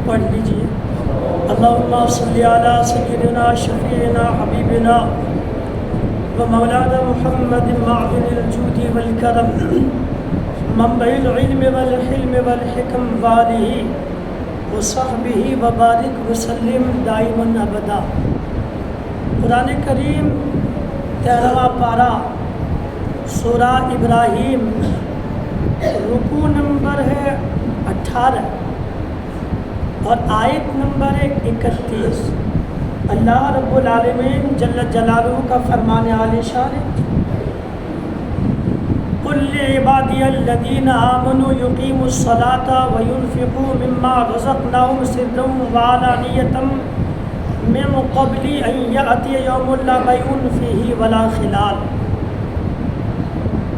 پڑھ لیجیے۔ اللہم صلی علی سیدنا شفیعنا حبیبنا و مولانا محمد معدن الجود والکرم منبع العلم والحلم والحکم وآلہ وصحبہ وبارک وسلم دائما ابدا۔ قرآن کریم 13واں پارہ سورہ ابراہیم، رکوع نمبر ہے 18 اور آیت نمبر ہے 31۔ اللہ رب العالمین جل جلالہ کا فرمان عالی شان ہے، قل لعبادی الذین آمنوا یقیموا الصلاۃ وینفقوا مما رزقناہم سرا وعلانیۃ من قبل ان یأتی یوم لا بیع فیہ ولا خلال۔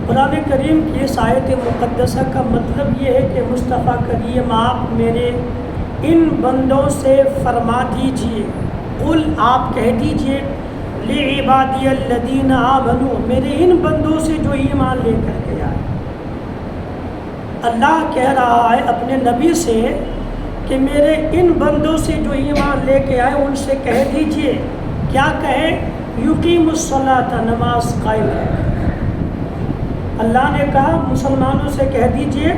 قرآن کریم کی اس آیت مقدسہ کا مطلب یہ ہے کہ مصطفیٰ کریم آپ میرے ان بندوں سے فرما دیجئے، قل آپ کہہ دیجئے، لعبادی الذین آمنوا میرے ان بندوں سے جو ایمان لے کر کے آئے۔ اللہ کہہ رہا ہے اپنے نبی سے کہ میرے ان بندوں سے جو ایمان لے کے آئے ان سے کہہ دیجئے، کیا کہے؟ یقیم الصلاۃ، نماز قائم ہے۔ اللہ نے کہا مسلمانوں سے کہہ دیجئے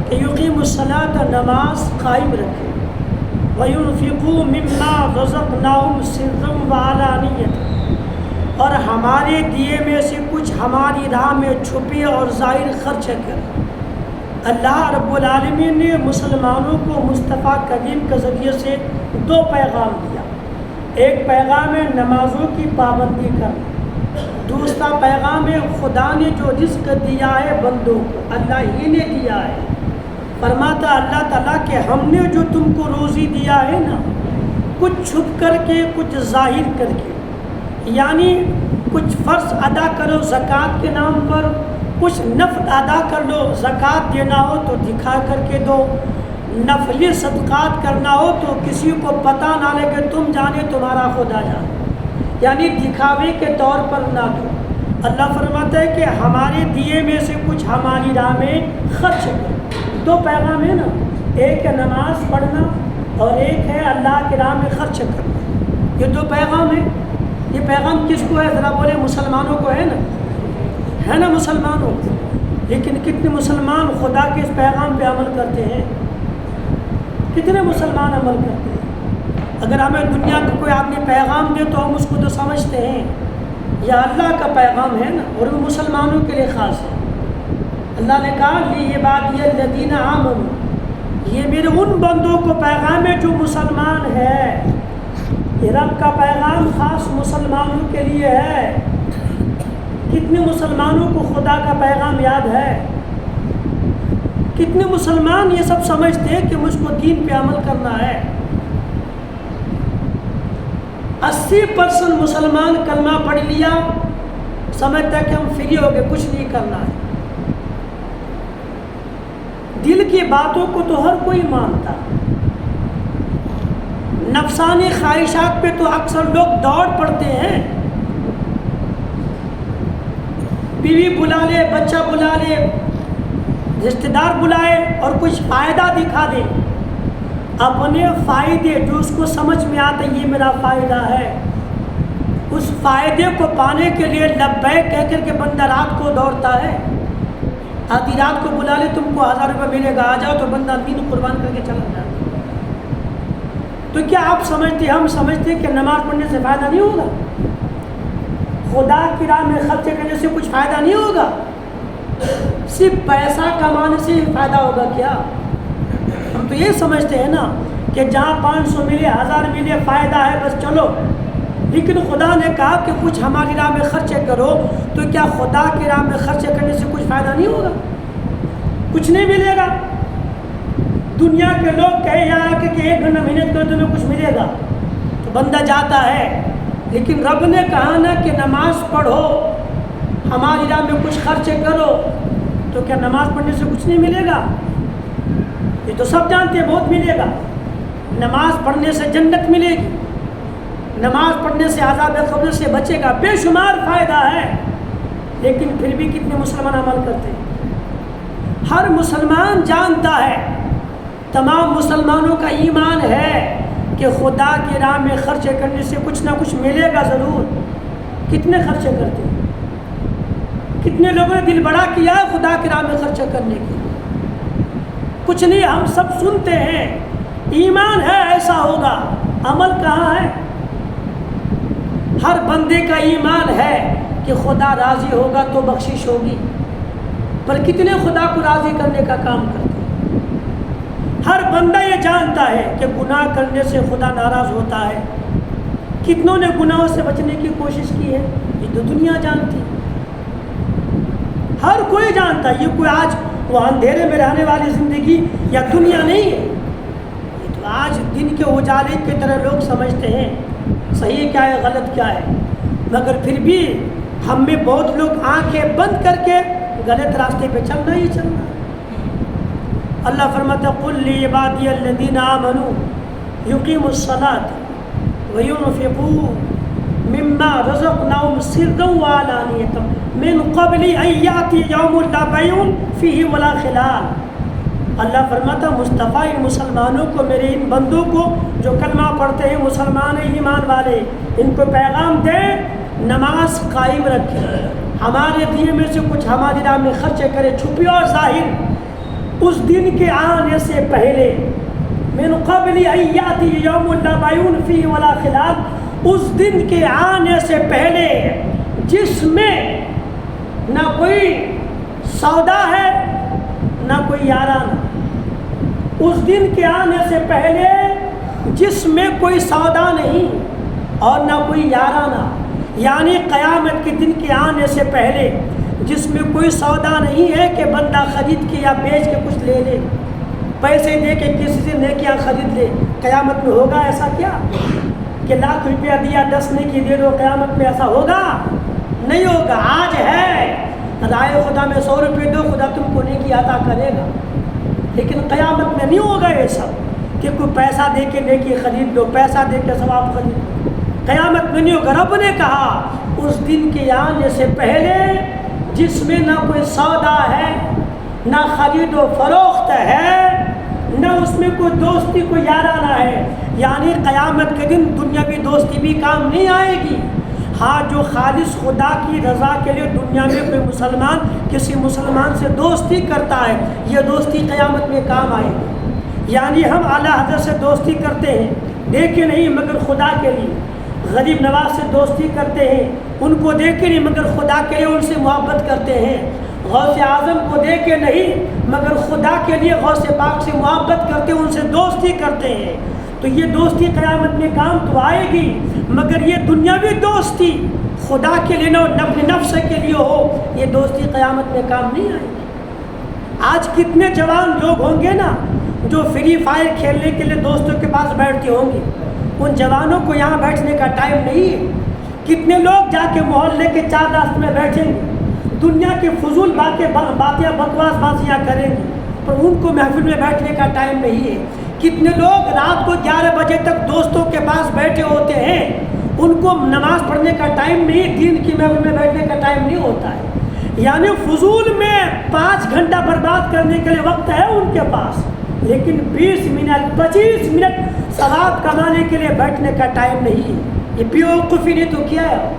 کہ یقیم الصلاۃ، نماز قائم رکھے، وَيُنْفِقُوا مِمَّا رَزَقْنَاهُمْ سِرًّا وَعَلَانِيَةً اور ہمارے دیے میں سے کچھ ہماری راہ میں چھپے اور ظاہر خرچ کر۔ اللہ رب العالمین نے مسلمانوں کو مصطفیٰ کریم کے ذریعے سے 2 پیغام دیا۔ ایک پیغام ہے نمازوں کی پابندی کرنا، دوسرا پیغام ہے خدا نے جو رزق دیا ہے بندوں کو اللہ ہی نے دیا ہے۔ فرماتا اللہ تعالیٰ کہ ہم نے جو تم کو روزی دیا ہے نا، کچھ چھپ کر کے کچھ ظاہر کر کے، یعنی کچھ فرض ادا کرو زکوٰۃ کے نام پر، کچھ نفل ادا کر لو، زکوٰۃ دینا ہو تو دکھا کر کے دو، نفلی صدقات کرنا ہو تو کسی کو پتہ نہ لگے، تم جانے تمہارا خدا جانے، یعنی دکھاوے کے طور پر نہ دو۔ اللہ فرماتا ہے کہ ہمارے دیے میں سے کچھ ہماری راہ میں خرچ کرو۔ 2 پیغام ہے نا، ایک ہے نماز پڑھنا اور ایک ہے اللہ کی راہ میں خرچ کرنا، یہ 2 پیغام ہیں۔ یہ پیغام کس کو ہے؟ ذرا بولے، مسلمانوں کو ہے نا مسلمانوں کو۔ لیکن کتنے مسلمان خدا کے اس پیغام پہ عمل کرتے ہیں؟ کتنے مسلمان عمل کرتے ہیں؟ اگر ہمیں دنیا کا کوئی آدمی پیغام دے تو ہم اس کو تو سمجھتے ہیں یا اللہ کا پیغام ہے نا، اور وہ مسلمانوں کے لیے خاص ہے۔ اللہ نے کہا لعبادی الذین آمنوا، یہ میرے ان بندوں کو پیغام ہے جو مسلمان ہے۔ یہ رب کا پیغام خاص مسلمانوں کے لیے ہے۔ کتنے مسلمانوں کو خدا کا پیغام یاد ہے؟ کتنے مسلمان یہ سب سمجھتے ہیں کہ مجھ کو دین پہ عمل کرنا ہے؟ 80% مسلمان کلمہ پڑھ لیا، سمجھتا ہے کہ ہم فری ہو گئے، کچھ نہیں کرنا ہے۔ دل کی باتوں کو تو ہر کوئی مانتا، نفسانی خواہشات پہ تو اکثر لوگ دوڑ پڑتے ہیں۔ بیوی بلا لے، بچہ بلا لے، رشتہ دار بلائے اور کچھ فائدہ دکھا دے، اپنے فائدے جو اس کو سمجھ میں آتا ہے یہ میرا فائدہ ہے، اس فائدے کو پانے کے لیے لبیک کہہ کر کے بندہ رات کو دوڑتا ہے۔ آدھی رات کو بلا لے، تم کو 1000 روپے ملے گا، آ جاؤ، تو بندہ دین قربان کر کے چلا جاتا۔ تو کیا آپ سمجھتے، ہم سمجھتے کہ نماز پڑھنے سے فائدہ نہیں ہوگا، خدا کی راہ میں خرچ کرنے سے کچھ فائدہ نہیں ہوگا، صرف پیسہ کمانے سے ہی فائدہ ہوگا کیا؟ ہم تو یہ سمجھتے ہیں نا کہ جہاں 500 ملے، 1000 ملے، فائدہ ہے، بس چلو۔ لیکن خدا نے کہا کہ کچھ ہماری راہ میں خرچ کرو، تو کیا خدا کی راہ میں خرچ کرنے سے کچھ فائدہ نہیں ہوگا؟ کچھ نہیں ملے گا۔ دنیا کے لوگ کہے جا کہ 1 گھنٹہ محنت کرو تمہیں کچھ ملے گا، تو بندہ جاتا ہے۔ لیکن رب نے کہا نا کہ نماز پڑھو، ہماری راہ میں کچھ خرچ کرو، تو کیا نماز پڑھنے سے کچھ نہیں ملے گا؟ یہ تو سب جانتے ہیں بہت ملے گا۔ نماز پڑھنے سے جنت ملے گی، نماز پڑھنے سے عذاب قبر سے بچے گا، بے شمار فائدہ ہے۔ لیکن پھر بھی کتنے مسلمان عمل کرتے ہیں؟ ہر مسلمان جانتا ہے، تمام مسلمانوں کا ایمان کہ خدا کی راہ میں خرچ کرنے سے کچھ نہ کچھ ملے گا ضرور. کتنے خرچے کرتے ہیں؟ کتنے لوگوں نے دل بڑا کیا ہے خدا کی راہ میں خرچ کرنے کے لیے؟ کچھ نہیں. ہم سب سنتے ہیں ایمان ہے ایسا ہوگا، عمل کہاں ہے؟ ہر بندے کا ایمان ہے کہ خدا راضی ہوگا تو بخشش ہوگی، پر کتنے خدا کو راضی کرنے کا کام کرتے ہیں؟ ہر بندہ یہ جانتا ہے کہ گناہ کرنے سے خدا ناراض ہوتا ہے. کتنوں نے گناہوں سے بچنے کی کوشش کی ہے؟ یہ تو دنیا جانتی ہے، ہر کوئی جانتا ہے. یہ کوئی آج وہ اندھیرے میں رہنے والی زندگی یا دنیا نہیں ہے، یہ تو آج دن کے اجالے کی طرح لوگ سمجھتے ہیں صحیح کیا ہے غلط کیا ہے. مگر پھر بھی ہم میں بہت لوگ آنکھیں بند کر کے غلط راستے پہ چلنا ہی چلنا. اللہ فرماتا قل لعبادی الذین آمنوا یقیموا الصلاۃ وینفقوا مما رزقناہم سرا وعلانیۃ من قبل ان یأتی یوم لا بیع فیہ ولا خلال. اللہ فرماتا مصطفیٰ ان مسلمانوں کو، میرے ان بندوں کو جو کلمہ پڑھتے ہیں، مسلمان ایمان والے، ان کو پیغام دے نماز قائم رکھے، ہمارے دیے میں سے کچھ ہماری راہ میں خرچ کرے، چھپی اور ظاہر، اس دن کے آنے سے پہلے. من قبل ان یأتی یوم لا بیع فیہ ولا خلال، اس دن کے آنے سے پہلے جس میں نہ کوئی سودا ہے نہ کوئی یارانہ. اس دن کے آنے سے پہلے جس میں کوئی سودا نہیں اور نہ کوئی یارانہ، یعنی قیامت کے دن کے آنے سے پہلے جس میں کوئی سودا نہیں ہے کہ بندہ خرید کے یا بیچ کے کچھ لے لے، پیسے دے کے کسی سے نیکیاں خرید لے. قیامت میں ہوگا ایسا کیا کہ لاکھ روپیہ دیا 10 نیکی دے دو؟ قیامت میں ایسا ہوگا؟ نہیں ہوگا. آج ہے رائے خدا میں 100 روپے دو، خدا تم کو نیکی عطا کرے گا، لیکن قیامت میں نہیں ہوگا یہ سب کہ کوئی پیسہ دے کے نیکی خرید لو، پیسہ دے کے ثواب خرید لو. قیامت میں نہیں ہوگا. رب نے کہا اس دن کے آنے سے پہلے جس میں نہ کوئی سودا ہے، نہ خرید و فروخت ہے، نہ اس میں کوئی دوستی کوئی یارانہ ہے، یعنی قیامت کے دن دنیاوی دوستی بھی کام نہیں آئے گی. ہاں جو خالص خدا کی رضا کے لیے دنیا میں کوئی مسلمان کسی مسلمان سے دوستی کرتا ہے، یہ دوستی قیامت میں کام آئے گی. یعنی ہم اعلیٰ حضرت سے دوستی کرتے ہیں دیکھے نہیں مگر خدا کے لیے، غریب نواز سے دوستی کرتے ہیں ان کو دیکھے نہیں مگر خدا کے لیے ان سے محبت کرتے ہیں، غوث اعظم کو دیکھے نہیں مگر خدا کے لیے غوث پاک سے محبت کرتے ہیں، ان سے دوستی کرتے ہیں. تو یہ دوستی قیامت میں کام تو آئے گی، مگر یہ دنیاوی دوستی خدا کے لیے نہ اپنے نفس کے لیے ہو، یہ دوستی قیامت میں کام نہیں آئے گی. آج کتنے جوان لوگ ہوں گے نا جو فری فائر کھیلنے کے لیے دوستوں کے پاس بیٹھتے ہوں گے، ان جوانوں کو یہاں بیٹھنے کا ٹائم نہیں ہے. کتنے لوگ جا کے محلے کے 4 راست میں بیٹھیں گے، دنیا کے فضول باتیں بکواس بازیاں کریں گے، پر ان کو محفل میں بیٹھنے کا ٹائم نہیں ہے. کتنے لوگ رات کو 11 بجے تک دوستوں کے پاس بیٹھے ہوتے ہیں، ان کو نماز پڑھنے کا ٹائم نہیں، دین کی محفل میں بیٹھنے کا ٹائم نہیں ہوتا ہے. یعنی فضول میں 5 گھنٹہ برباد کرنے کے لیے وقت ہے ان کے پاس، لیکن 20 منٹ 25 منٹ ثواب کمانے کے لیے بیٹھنے کا ٹائم نہیں ہے. یہ بیوقوفی نے تو کیا ہے،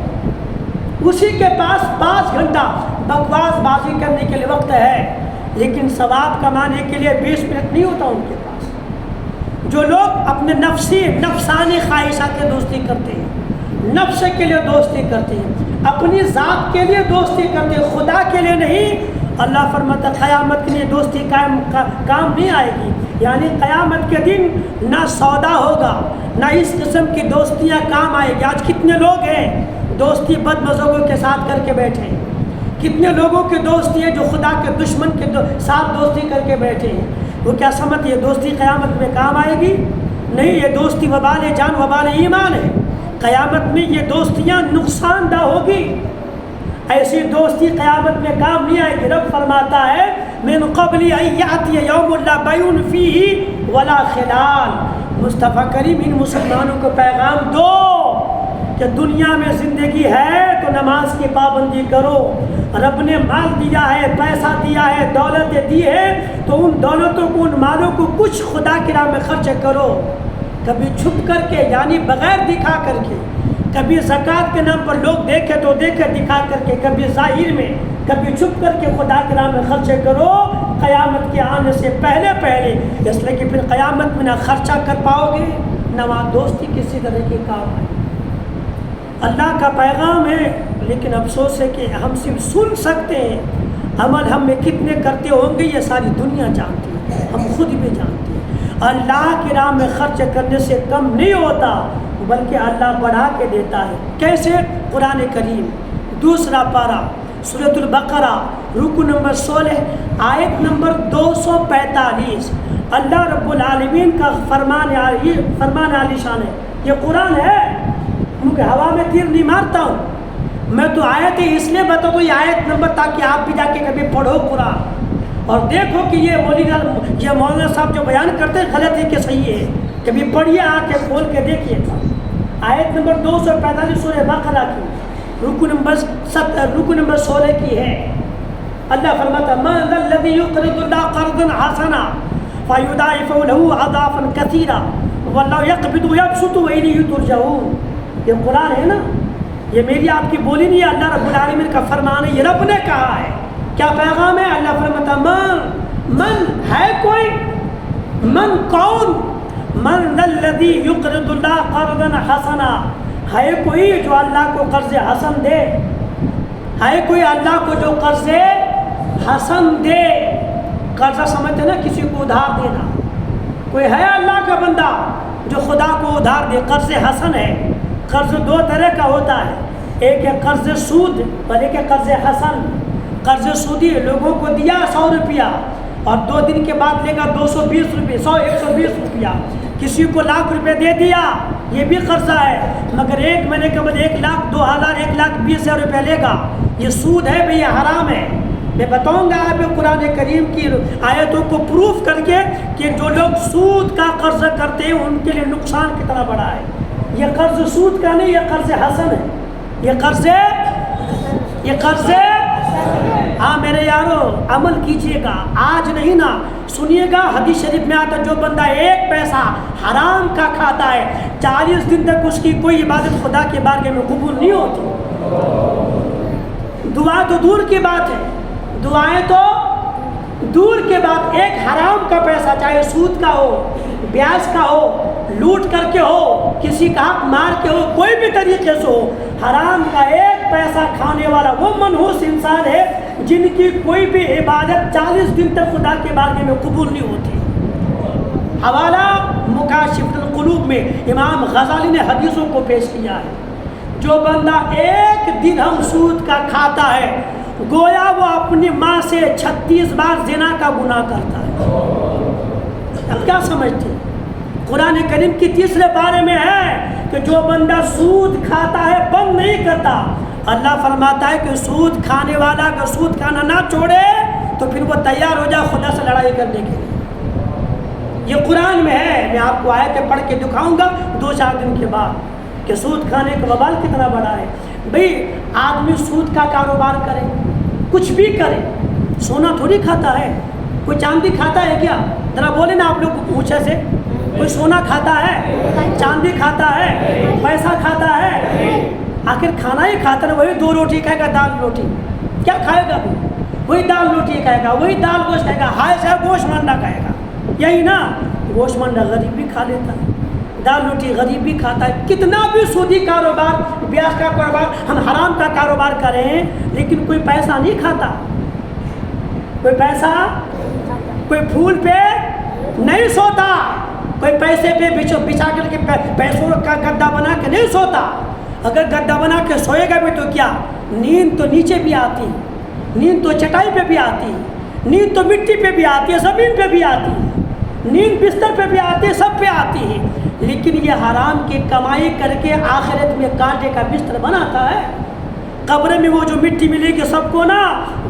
اسی کے پاس 5 گھنٹہ بکواس بازی کرنے کے لیے وقت ہے، لیکن ثواب کمانے کے لیے 20 منٹ نہیں ہوتا ان کے پاس. جو لوگ اپنے نفسانی خواہشات کے دوستی کرتے ہیں، نفس کے لیے دوستی کرتے ہیں، اپنی ذات کے لیے دوستی کرتے ہیں، خدا کے لیے نہیں. اللہ فرماتا قیامت کے لیے دوستی کام نہیں آئے گی. یعنی قیامت کے دن نہ سودا ہوگا نہ اس قسم کی دوستیاں کام آئے گی. آج کتنے لوگ ہیں دوستی بد مذہبوں کے ساتھ کر کے بیٹھے ہیں، کتنے لوگوں کی دوستی ہے جو خدا کے دشمن کے ساتھ دوستی کر کے بیٹھے ہیں. وہ کیا سمجھتے یہ دوستی قیامت میں کام آئے گی؟ نہیں، یہ دوستی وبال جان وبال ایمان ہے. قیامت میں یہ دوستیاں نقصان دہ ہوگی، ایسی دوستی قیامت میں کام نہیں آئے گی. رب فرماتا ہے من قبل ان یأتی یوم لا بیع فیہ ولا خلال. مصطفیٰ کریم ان مسلمانوں کو پیغام دو کہ دنیا میں زندگی ہے تو نماز کی پابندی کرو. رب نے مال دیا ہے، پیسہ دیا ہے، دولتیں دی ہے، تو ان دولتوں کو ان مالوں کو کچھ خدا کی راہ میں خرچ کرو. کبھی چھپ کر کے یعنی بغیر دکھا کر کے، کبھی زکوٰۃ کے نام پر لوگ دیکھے تو دیکھے دکھا کر کے، کبھی ظاہر میں، کبھی چھپ کر کے خدا کے نام میں خرچے کرو قیامت کے آنے سے پہلے، اس لیے کہ پھر قیامت میں نہ خرچہ کر پاؤ گے نہ وہاں دوستی کسی طرح کے کام آئے۔ اللہ کا پیغام ہے، لیکن افسوس ہے کہ ہم صرف سن سکتے ہیں، عمل ہم میں کتنے کرتے ہوں گے یہ ساری دنیا جانتی ہے، ہم خود بھی جانتے ہیں۔ اللہ کی راہ میں خرچ کرنے سے کم نہیں ہوتا، بلکہ اللہ بڑھا کے دیتا ہے۔ کیسے؟ قرآن کریم دوسرا پارہ سورۃ البقرہ رکو نمبر 16 آیت نمبر 245، اللہ رب العالمین کا فرمان عالی شان ہے۔ یہ قرآن ہے، کیونکہ ہوا میں تیر نہیں مارتا ہوں میں، تو آیت اس لیے بتا دوں یہ آیت نمبر تاکہ آپ بھی جا کے کبھی پڑھو قرآن اور دیکھو کہ یہ مولانا صاحب جو بیان کرتے ہیں غلط ہے کہ صحیح ہے، کبھی پڑھیے آ کے کھول کے دیکھیے۔ آیت نمبر 245 سورہ بقرہ کی رکو نمبر 16 کی ہے۔ اللہ فرماتا من ذا الذی یقرض اللہ قرضا حسنا فیضاعفہ لہ اضعافا کثیرا واللہ یقبض ویبسط والیہ ترجعون۔ یہ قرآن ہے نا، یہ میری آپ کی بولی نہیں ہے، اللہ رب العالمین کا فرمان ہے، یہ رب نے کہا ہے۔ کیا پیغام ہے؟ اللہ فرماتا من ہے کوئی، من کون، من ذا الذی یقرض اللہ قرضا حسنا، ہے کوئی جو اللہ کو قرض حسن دے، ہے کوئی اللہ کو جو قرض حسن دے۔ قرضہ سمجھتے نا کسی کو ادھار دینا، کوئی ہے اللہ کا بندہ جو خدا کو ادھار دے، قرض حسن ہے۔ قرض دو طرح کا ہوتا ہے، ایک ہے قرض سود اور ایک ہے قرض حسن۔ قرض سودی لوگوں کو دیا 100 روپیہ اور 2 دن کے بعد لے گا 220 روپئے، 120 روپیہ، کسی کو 1,00,000 روپے دے دیا، یہ بھی قرضہ ہے، مگر 1 مہینے کے بعد 1,00,000 2,000 1,20,000 روپے لے گا، یہ سود ہے بھئی، یہ حرام ہے۔ میں بتاؤں گا آپ قرآن کریم کی آیتوں کو پروف کر کے کہ جو لوگ سود کا قرض کرتے ہیں ان کے لیے نقصان کتنا بڑا ہے۔ یہ قرض سود کا نہیں، یہ قرض حسن ہے، یہ قرض ہاں میرے یارو عمل کیجئے گا، آج نہیں نا، سنیے گا حدیث شریف میں آتا جو بندہ 1 پیسہ حرام کا کھاتا ہے 40 دن تک اس کی کوئی عبادت خدا کے بارگاہ میں قبول نہیں ہوتی۔ دعا تو دور کی بات ہے، دعائیں تو دور کے بعد، ایک حرام کا پیسہ چاہے سود کا ہو، بیاج کا ہو، لوٹ کر کے ہو، کسی کا حق مار کے ہو، کوئی بھی طریقے سے ہو، حرام کا 1 پیسہ کھانے والا وہ منحوس انسان ہے جن کی کوئی بھی عبادت 40 دن تک خدا کے بارگاہ میں قبول نہیں ہوتی۔ حوالہ مکاشفۃ القلوب میں امام غزالی نے حدیثوں کو پیش کیا ہے، جو بندہ 1 درہم سود کا کھاتا ہے گویا وہ اپنی ماں سے 36 بار زنا کا گناہ کرتا ہے۔ اب کیا سمجھتے ہیں؟ قرآن کریم کی 3 پارے میں ہے کہ جو بندہ سود کھاتا ہے بند نہیں کرتا، اللہ فرماتا ہے کہ سود کھانے والا اگر سود کھانا نہ چھوڑے تو پھر وہ تیار ہو جائے خدا سے لڑائی کرنے کے لیے۔ یہ قرآن میں ہے، میں آپ کو آیتیں پڑھ کے دکھاؤں گا 2-4 دن کے بعد کہ سود کھانے کا وبال کتنا بڑا ہے۔ بھئی آدمی سود کا کاروبار کرے، کچھ بھی کرے، سونا تھوڑی کھاتا ہے، کوئی چاندی کھاتا ہے کیا؟ ذرا بولے نا آپ لوگ پوچھے سے، کوئی سونا کھاتا ہے، چاندی کھاتا ہے، پیسہ کھاتا ہے؟ آخر کھانا ہی کھاتا ہے، وہی 2 روٹی کھائے گا، دال روٹی کیا کھائے گا؟ وہی دال روٹی کھائے گا، وہی دال گوشت کھائے گا، ہائے سے گوشت منڈا کھائے گا، یہی نا؟ گوشت منڈا غریب بھی کھا لیتا ہے، دال روٹی غریب بھی کھاتا ہے۔ کتنا بھی سودی کاروبار، بیاج کا کاروبار، ہم حرام کا کاروبار کریں لیکن کوئی پیسہ نہیں کھاتا، کوئی پیسہ، کوئی پھول پہ نہیں سوتا، کوئی پیسے پہ بچھا کر کے پیسوں کا گدا بنا کے نہیں سوتا۔ اگر گدا بنا کے سوئے گا بھی تو کیا، نیند تو نیچے بھی آتی، نیند تو چٹائی پہ بھی آتی، نیند تو مٹی پہ بھی آتی ہے، زمین پہ بھی آتی ہے، نیند بستر پہ بھی آتی ہے، سب پہ آتی ہے، لیکن یہ حرام کی کمائی کر کے آخرت میں کانٹے کا بستر بناتا ہے۔ قبر میں وہ جو مٹی ملے گی سب کو نا،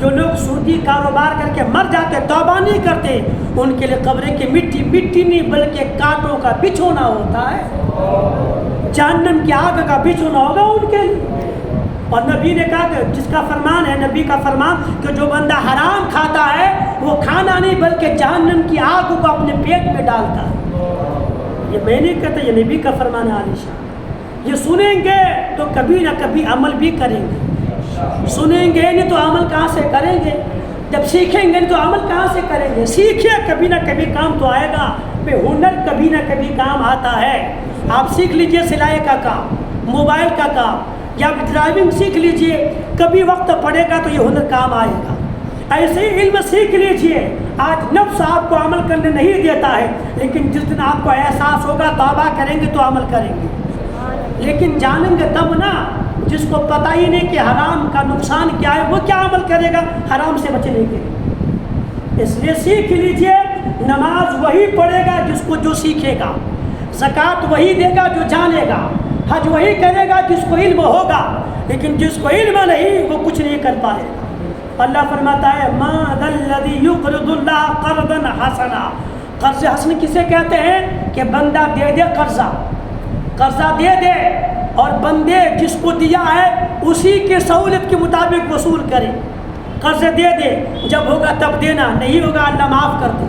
جو لوگ سودی کاروبار کر کے مر جاتے توبہ نہیں کرتے ان کے لیے قبر کی مٹی نہیں بلکہ کانٹوں کا بچھونا ہوتا ہے، جہنم کی آگ کا بچھونا ہوگا ان کے لیے۔ اور نبی نے کہا کہ جس کا فرمان ہے، نبی کا فرمان کہ جو بندہ حرام کھاتا ہے وہ کھانا نہیں بلکہ جہنم کی آگ کو اپنے پیٹ میں ڈالتا ہے۔ یہ میں نہیں کہتا، یہ نبی کا فرمان ہے عالی شان۔ یہ سنیں گے تو کبھی نہ کبھی عمل بھی کریں گے، سنیں گے نہیں تو عمل کہاں سے کریں گے؟ جب سیکھیں گے نہیں تو عمل کہاں سے کریں گے؟ سیکھیں کبھی نہ کبھی کام تو آئے گا، بے ہنر کبھی نہ کبھی کام آتا ہے۔ آپ سیکھ لیجئے سلائی کا کام، موبائل کا کام، یا ڈرائیونگ سیکھ لیجئے، کبھی وقت پڑے گا تو یہ ہنر کام آئے گا۔ ایسے ہی علم سیکھ لیجئے، آج نفس آپ کو عمل کرنے نہیں دیتا ہے، لیکن جس دن آپ کو احساس ہوگا توبہ کریں گے تو عمل کریں گے۔ لیکن جانیں گے تب نا، جس کو پتہ ہی نہیں کہ حرام کا نقصان کیا ہے، وہ کیا عمل کرے گا حرام سے بچنے کے لیے؟ اس لیے سیکھ لیجئے، نماز وہی پڑھے گا جس کو جو سیکھے گا، زکوٰۃ وہی دے گا جو جانے گا، حج وہی کرے گا جس کو علم ہوگا، لیکن جس کو علم نہیں وہ کچھ نہیں کر پائے گا۔ اللہ فرماتا ہے ما ذا الذی یقرض اللہ قرضا حسنا۔ قرض حسن کسے کہتے ہیں؟ کہ بندہ دے دے قرضہ دے دے، اور بندے جس کو دیا ہے اسی کے سہولت کے مطابق وصول کرے۔ قرض دے دے، جب ہوگا تب دینا، نہیں ہوگا اللہ معاف کر دے،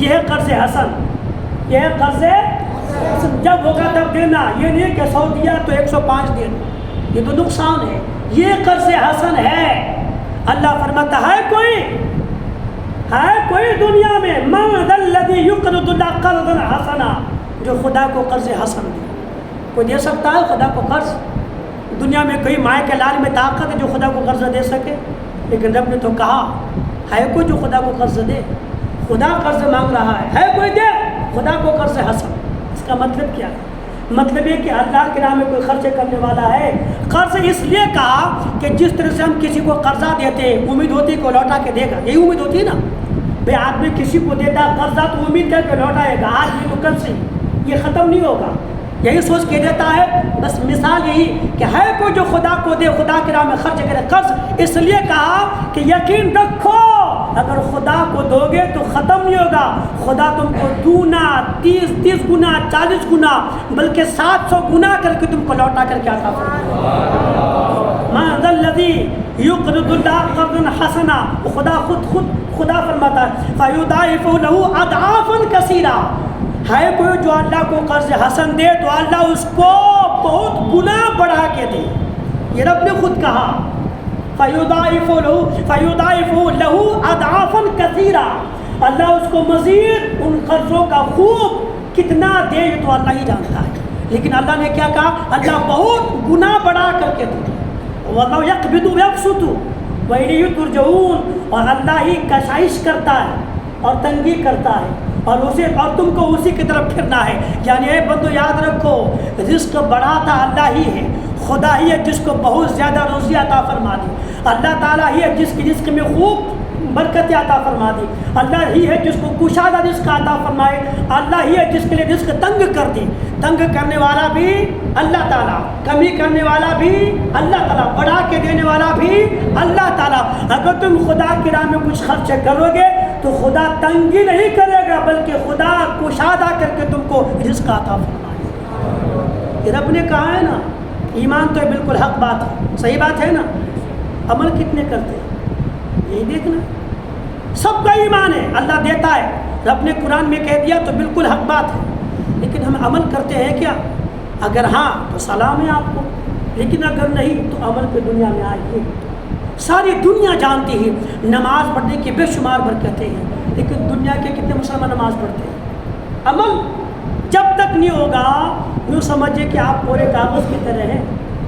یہ ہے قرض حسن، یہ ہے قرض حسن۔ جب ہوگا تب دینا، یہ نہیں کہ 100 دیا تو 105 دے دو، یہ تو نقصان ہے، یہ قرض حسن ہے۔ اللہ فرماتا ہے کوئی دنیا میں ما ذا الذی یقرض اللہ قرضا حسنا، جو خدا کو قرض حسن دے۔ کوئی دے سکتا ہے خدا کو قرض؟ دنیا میں کوئی مائیں کے لال میں طاقت ہے جو خدا کو قرض دے سکے؟ لیکن رب نے تو کہا ہے کوئی جو خدا کو قرض دے؟ خدا قرض مانگ رہا ہے کوئی دے خدا کو قرض حسن۔ اس کا مطلب کیا ہے؟ مطلب یہ کہ اللہ کے راہ میں کوئی خرچ کرنے والا ہے۔ قرض اس لیے کہا کہ جس طرح سے ہم کسی کو قرضہ دیتے ہیں، امید ہوتی ہے کہ وہ لوٹا کے دے گا، یہی امید ہوتی ہے نا بھئی۔ آدمی کسی کو دیتا ہے قرضہ تو امید ہے کہ لوٹائے گا، آج بھی تو کل سے یہ ختم نہیں ہوگا، یہی سوچ کے دیتا ہے۔ بس مثال یہی کہ ہے کوئی جو خدا کو دے، خدا کی راہ میں خرچ کرے۔ قرض اس لیے کہا کہ یقین رکھو اگر خدا کو دو گے تو ختم نہیں ہوگا، خدا تم کو دونا 30 گنا 40 گنا بلکہ 700 گنا کر کے تم کو لوٹا کر کے عطا فرمائے گا۔ ما ذا الذی یقرض اللہ قرضا حسنا، خدا فرماتا ہے فیضاعف له اضعافا کثیرا۔ ہے کوئی جو اللہ کو قرض حسن دے تو اللہ اس کو بہت گنا بڑھا کے دے، یہ رب نے خود کہا فیضاعف له اضعافا کثیرا۔ اللہ اس کو مزید ان قرضوں کا خوب کتنا دے یہ تو اللہ ہی جانتا ہے، لیکن اللہ نے کیا کہا؟ اللہ بہت گنا بڑھا کر کے دے۔ واللہ یقبض ویبسط والیہ ترجعون، اور اللہ ہی کشائش کرتا ہے اور تنگی کرتا ہے، اور تم کو اسی کی طرف پھرنا ہے۔ یعنی اے بندو یاد رکھو، رزق بڑھاتا اللہ ہی ہے، خدا ہی ہے جس کو بہت زیادہ روزی عطا فرما دی، اللہ تعالیٰ ہی ہے جس کی رزق میں خوب برکت عطا فرما دی، اللہ ہی ہے جس کو کشادہ رزق عطا فرمائے، اللہ ہی ہے جس کے لیے رزق تنگ کر دی۔ تنگ کرنے والا بھی اللہ تعالیٰ، کمی کرنے والا بھی اللہ تعالیٰ، بڑھا کے دینے والا بھی اللہ تعالیٰ۔ اگر تم خدا کی راہ میں کچھ خرچ کرو گے تو خدا تنگی نہیں کرے گا، بلکہ خدا کشادہ کر کے تم کو رزق عطا فرمائے گا۔ یہ رب نے کہا ہے نا، ایمان تو بالکل حق بات ہے، صحیح بات ہے نا، عمل کتنے کرتے ہیں یہی دیکھنا۔ سب کا ایمان ہے، اللہ دیتا ہے، رب نے قرآن میں کہہ دیا تو بالکل حق بات ہے، لیکن ہم عمل کرتے ہیں کیا؟ اگر ہاں تو سلام ہے آپ کو، لیکن اگر نہیں تو عمل پہ دنیا میں آئیے۔ ساری دنیا جانتی ہے نماز پڑھنے کی بے شمار برکتیں ہیں، لیکن دنیا کے کتنے مسلمان نماز پڑھتے ہیں؟ عمل جب تک نہیں ہوگا یوں سمجھے کہ آپ پورے کاغذ کی طرح ہیں،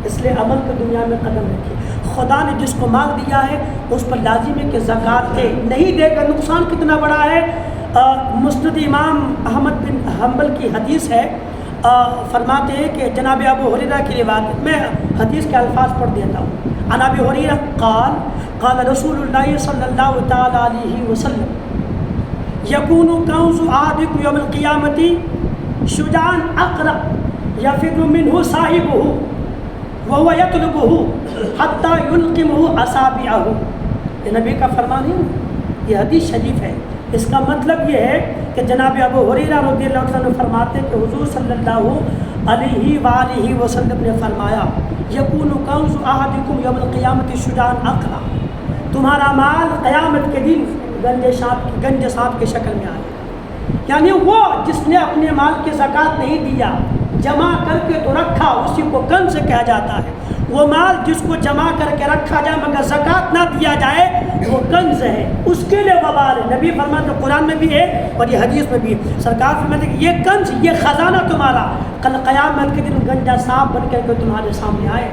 اس لیے عمل کو دنیا میں قدم رکھیے۔ خدا نے جس کو مال دیا ہے اس پر لازم ہے کہ زکوٰۃ دے، نہیں دے گا نقصان کتنا بڑا ہے۔ مسند امام احمد بن حنبل کی حدیث ہے، فرماتے ہیں کہ جناب ابو ہریرہ کی روایت، میں حدیث کے الفاظ پڑھ دیتا ہوں۔ عن ابی ہریرہ قال رسول اللہ صلی اللہ تعالی علیہ وسلم یکون کنز احدکم یوم القیامۃ شجاعا اقرع یفر منہ صاحبہ وهو يطلبه حتى يلقمه اصابعه۔ یہ نبی کا فرمان ہے، یہ حدیث شریف ہے۔ اس کا مطلب یہ ہے کہ جناب ابو ہریرہ رضی اللہ عنہ فرماتے کہ حضور صلی اللہ علیہ وآلہ وسلم نے فرمایا یکون کنز احدکم یوم القیامۃ شجاعا اقرع، تمہارا مال قیامت کے دن گنج سانپ کی شکل میں آئے گا۔ یعنی وہ جس نے اپنے مال کی زکوٰۃ نہیں دیا، جمع کر کے تو رکھا، اسی کو کنز کہا جاتا ہے۔ وہ مال جس کو جمع کر کے رکھا جائے مگر زکوٰۃ نہ دیا جائے وہ کنز ہے، اس کے لیے وبال ہے۔ نبی فرماتے ہیں، قرآن میں بھی ہے اور یہ حدیث میں بھی ہے، سرکار فرماتے ہیں کہ یہ کنز، یہ خزانہ تمہارا کل قیامت کے دن گنجا سانپ بن کر کے تمہارے سامنے آئے۔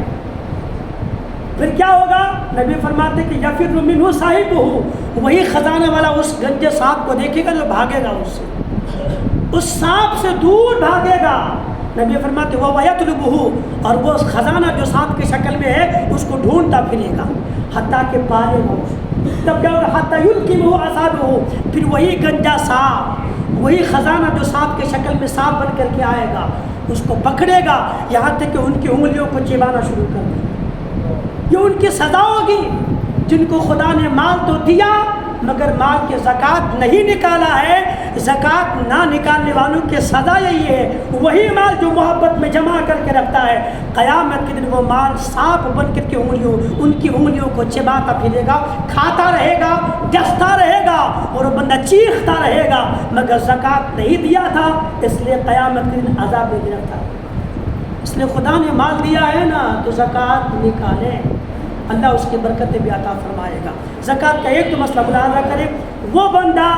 پھر کیا ہوگا؟ نبی فرماتے ہیں کہ یفر منہ صاحبہ، وہی خزانہ والا اس گنجے سانپ کو دیکھے گا جو بھاگے گا اس سے، اس سانپ سے دور بھاگے گا۔ نبی فرماتے وہ وَيَطْلُبُهُ، اور وہ خزانہ جو سانپ کی شکل میں ہے اس کو ڈھونڈتا پھرے گا حتیٰ کہ پالے گا اس کو۔ تب کیا ہوگا؟ حتیٰ يُلْقِمُهُ أَصَابُهُ، پھر وہی گنجا سانپ، وہی خزانہ جو سانپ کی شکل میں سانپ بن کر کے آئے گا اس کو پکڑے گا یہاں تک کہ ان کی انگلیوں کو چبانا شروع کر دے گا۔ یہ ان کی سزا ہوگی جن کو خدا نے مال تو دیا مگر مال کی زکوٰۃ نہیں نکالا ہے۔ زکوٰۃ نہ نکالنے والوں کی سزا یہی ہے، وہی مال جو محبت میں جمع کر کے رکھتا ہے، قیامت کے دن وہ مال سانپ بن کر کے ان کی انگلیوں کو چباتا پھرے گا، کھاتا رہے گا، ڈستا رہے گا اور وہ بندہ چیختا رہے گا مگر زکوٰۃ نہیں دیا تھا، اس لیے قیامت کے دن عذاب میں گرفتار۔ اس لیے خدا نے مال دیا ہے نا تو زکوٰۃ نکالیں، اللہ اس کی برکتیں بھی عطا فرمائے گا۔ زکوٰۃ کا ایک تو مسئلہ ملاحظہ کریں، وہ بندہ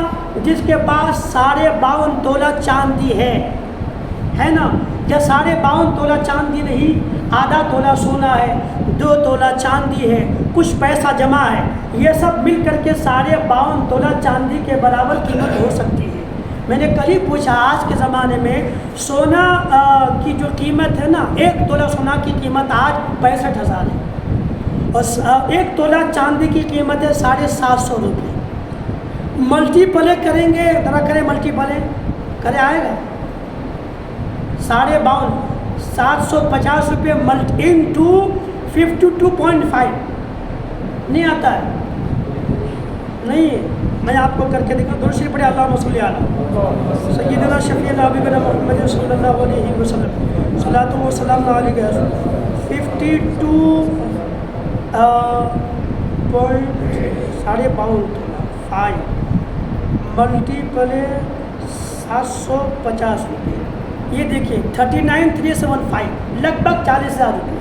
جس کے پاس 52.5 تولہ چاندی ہے نا، یا 52.5 تولہ چاندی نہیں، آدھا تولہ سونا ہے، 2 تولہ چاندی ہے، کچھ پیسہ جمع ہے، یہ سب مل کر کے 52.5 تولہ چاندی کے برابر قیمت ہو سکتی ہے۔ میں نے کل ہی پوچھا، آج کے زمانے میں سونا کی جو قیمت ہے نا، 1 تولہ سونا کی قیمت آج 65,000 ہے اور 1 تولہ چاندی کی قیمت ہے 750 روپے۔ ملٹی پلے کریں گے، ذرا کریں ملٹی پلے کرے، آئے گا 52.5 750 روپے انٹو 52.5 نہیں آتا ہے، نہیں، میں آپ کو کر کے دکھاؤں۔ درود شریف پڑھے، اللہم صلی علی سیدنا شفیعنا حبیبنا محمد صلی اللہ علیہ وسلم، صلاۃ و سلام علیہ۔ 52.5 ملٹی پلے 750 روپے، یہ دیکھیے 39,375 لگ بھگ 40,000 روپے،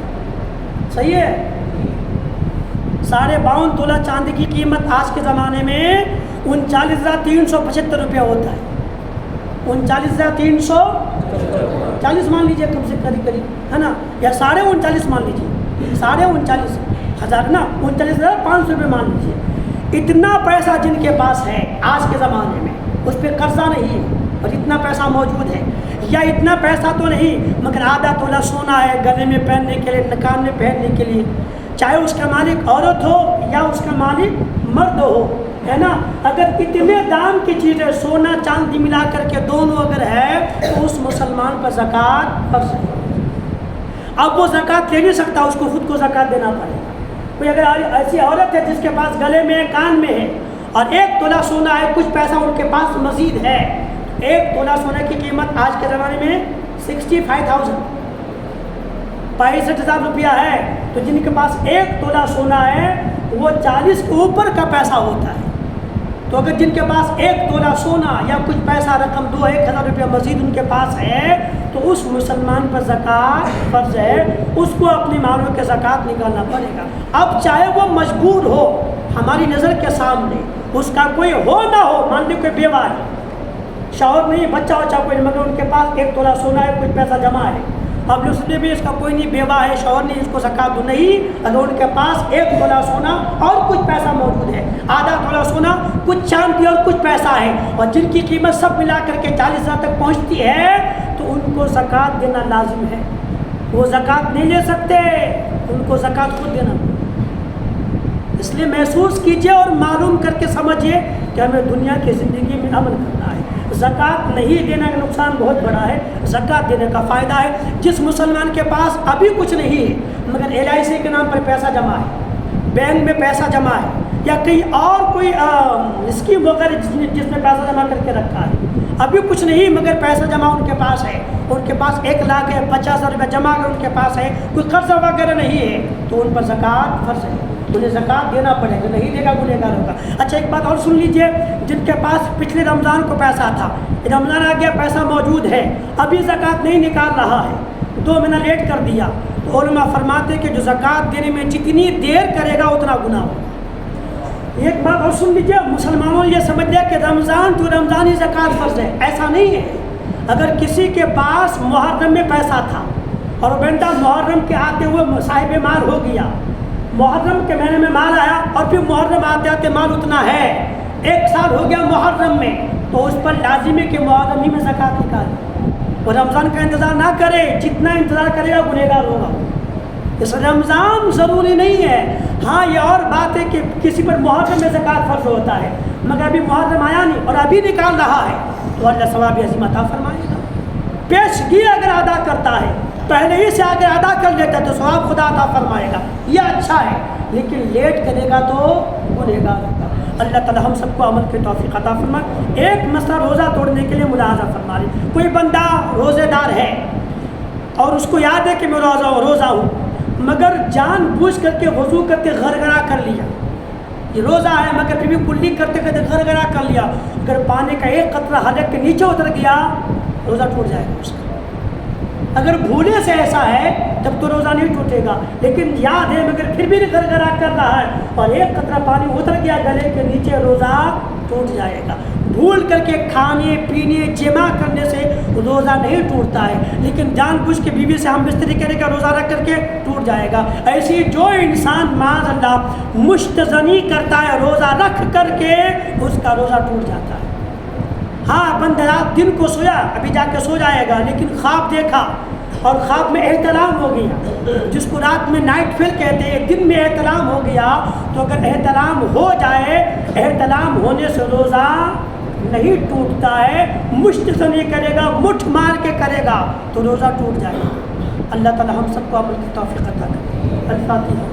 صحیح ہے۔ 52.5 تولہ چاندی کی قیمت آج کے زمانے میں 39,375 روپیہ ہوتا ہے، 39,340 مان لیجیے، کم سے قریب ہے نا، یا 39.5 مان لیجیے، 39,000 نا، 39,500 روپے مان لیجیے۔ اتنا پیسہ جن کے پاس ہے آج کے زمانے میں، اس پہ قرضہ نہیں ہے اور اتنا پیسہ موجود ہے، یا اتنا پیسہ تو نہیں مگر آدھا تولہ سونا ہے گلے میں پہننے کے لیے، نکان میں پہننے کے لیے، چاہے اس کا مالک عورت ہو یا اس کا مالک مرد ہو، ہے نا، اگر اتنے دام کی چیزیں سونا چاندی ملا کر کے دونوں اگر ہے تو اس مسلمان پر زکوٰۃ فرض ہے۔ اب وہ زکوٰۃ لے نہیں سکتا، اس کو خود کو زکوٰۃ دینا پڑے گا۔ کوئی اگر ایسی عورت ہے جس کے پاس گلے میں کان میں ہے اور 1 تولہ سونا ہے، کچھ پیسہ ان کے پاس مزید ہے، 1 تولہ سونے کی قیمت آج کے زمانے میں 65,000 65,000 روپیہ ہے، تو جن کے پاس 1 تولہ سونا ہے وہ 40 کے اوپر کا پیسہ ہوتا ہے۔ تو اگر جن کے پاس 1 تولہ سونا یا کچھ پیسہ رقم 1,000 روپیہ مزید ان کے پاس ہے تو اس مسلمان پر زکوٰۃ فرض ہے، اس کو اپنی مالوں کے زکوٰۃ نکالنا پڑے گا۔ اب چاہے وہ مجبور ہو، ہماری نظر کے سامنے اس کا کوئی ہو نہ ہو، مان لو کوئی بیوہ ہے، شوہر نہیں، بچہ کوئی نہیں، مگر ان کے پاس 1 تولہ سونا ہے، کچھ پیسہ جمع ہے، اب اس میں بھی اس کا کوئی نہیں، بیوہ ہے، شوہر نہیں، اس کو زکوٰۃ دو نہیں، اگر ان کے پاس 1 تولہ سونا اور کچھ پیسہ موجود ہے، آدھا تولہ سونا، کچھ چاندی اور کچھ پیسہ ہے، اور جن کی قیمت سب ملا کر کے 40,000 تک پہنچتی ہے تو ان کو زکوٰۃ دینا لازم ہے۔ وہ زکوٰۃ نہیں لے سکتے، ان کو زکوٰۃ خود دینا۔ اس لیے محسوس کیجئے اور معلوم کر کے سمجھیے کہ ہمیں دنیا کی زندگی میں عمل کرنا ہے۔ زکوٰۃ نہیں دینے کا نقصان بہت بڑا ہے، زکوٰۃ دینے کا فائدہ ہے۔ جس مسلمان کے پاس ابھی کچھ نہیں ہے مگر LIC کے نام پر پیسہ جمع ہے، بینک میں پیسہ جمع ہے، یا کہیں اور کوئی اسکیم وغیرہ جس میں پیسہ جمع کر کے رکھا ہے، ابھی کچھ نہیں مگر پیسہ جمع ان کے پاس ہے، ان کے پاس 1 لاکھ ہے، 50,000 روپے جمع اگر ان کے پاس ہے، کوئی قرضہ وغیرہ نہیں ہے تو ان پر زکوٰۃ فرض ہے۔ مجھے زکوٰۃ دینا پڑے گا، نہیں دے گا گنہگار ہوگا۔ اچھا ایک بات اور سن لیجئے، جن کے پاس پچھلے رمضان کو پیسہ تھا، رمضان آ گیا، پیسہ موجود ہے، ابھی زکوٰۃ نہیں نکال رہا ہے، 2 مہینہ لیٹ کر دیا، تو علماء فرماتے ہیں کہ جو زکوٰۃ دینے میں جتنی دیر کرے گا اتنا گناہ ہوگا۔ ایک بات اور سن لیجئے، مسلمانوں یہ سمجھ لیا کہ رمضان تو رمضانی زکوٰۃ فرض ہے، ایسا نہیں ہے۔ اگر کسی کے پاس محرم میں پیسہ تھا اور بندہ محرم کے آتے ہوئے صاحب مال ہو گیا، محرم کے مہینے میں مال آیا اور پھر محرم آتے آتے مال اتنا ہے، 1 سال ہو گیا محرم میں، تو اس پر لازم ہے کہ محرم ہی میں زکوٰۃ نکالے، وہ رمضان کا انتظار نہ کرے، جتنا انتظار کرے گا گنہگار ہوگا۔ اس رمضان ضروری نہیں ہے۔ ہاں یہ اور بات ہے کہ کسی پر محرم میں زکوٰۃ فرض ہوتا ہے، مگر ابھی محرم آیا نہیں اور ابھی نکال رہا ہے، تو اللہ ثواب عظیم عطا فرمائے گا۔ پیشگی اگر ادا کرتا ہے، پہلے ہی سے اگر ادا کر لیتا ہے تو ثواب خدا عطا فرمائے گا، یہ اچھا ہے، لیکن لیٹ کرے گا تو گنہگار ہوگا۔ اللہ تعالی ہم سب کو عمل کی توفیق عطا فرمائے۔ ایک مسئلہ روزہ توڑنے کے لیے ملاحظہ فرما لیں۔ کوئی بندہ روزے دار ہے اور اس کو یاد ہے کہ میں روزہ ہوں، مگر جان بوجھ کر کے وضو کر کے غرغرہ کر لیا، یہ روزہ ہے مگر پھر بھی کلی کرتے کرتے غرغرہ کر لیا، اگر پانی کا ایک قطرہ حلق کے نیچے اتر گیا روزہ ٹوٹ جائے گا اس کا۔ اگر بھولے سے ایسا ہے تب تو روزہ نہیں ٹوٹے گا، لیکن یاد ہے مگر پھر بھی غرغرہ کر رہا ہے اور ایک قطرہ پانی اتر گیا گلے کے نیچے، روزہ ٹوٹ جائے گا۔ بھول کر کے کھانے پینے جمع کرنے سے روزہ نہیں ٹوٹتا ہے، لیکن جان بوجھ کے بیوی سے ہم بستری کرنے کا روزہ رکھ کر کے ٹوٹ جائے گا۔ ایسی جو انسان معاذ اللہ مشتزنی کرتا ہے روزہ رکھ کر کے، اس کا روزہ ٹوٹ جاتا ہے۔ ہاں بندہ رات دن کو سویا، ابھی جا کے سو جائے گا، لیکن خواب دیکھا اور خواب میں احتلام ہو گیا، جس کو رات میں نائٹ فیل کہتے ہیں، دن میں احتلام ہو گیا، تو اگر احتلام ہو جائے، احتلام ہونے سے روزہ نہیں ٹوٹتا ہے، مشت سے نہیں کرے گا، مٹھ مار کے کرے گا تو روزہ ٹوٹ جائے گا۔ اللہ تعالی ہم سب کو عمل کی توفیق عطا کرے۔ الفاتحہ۔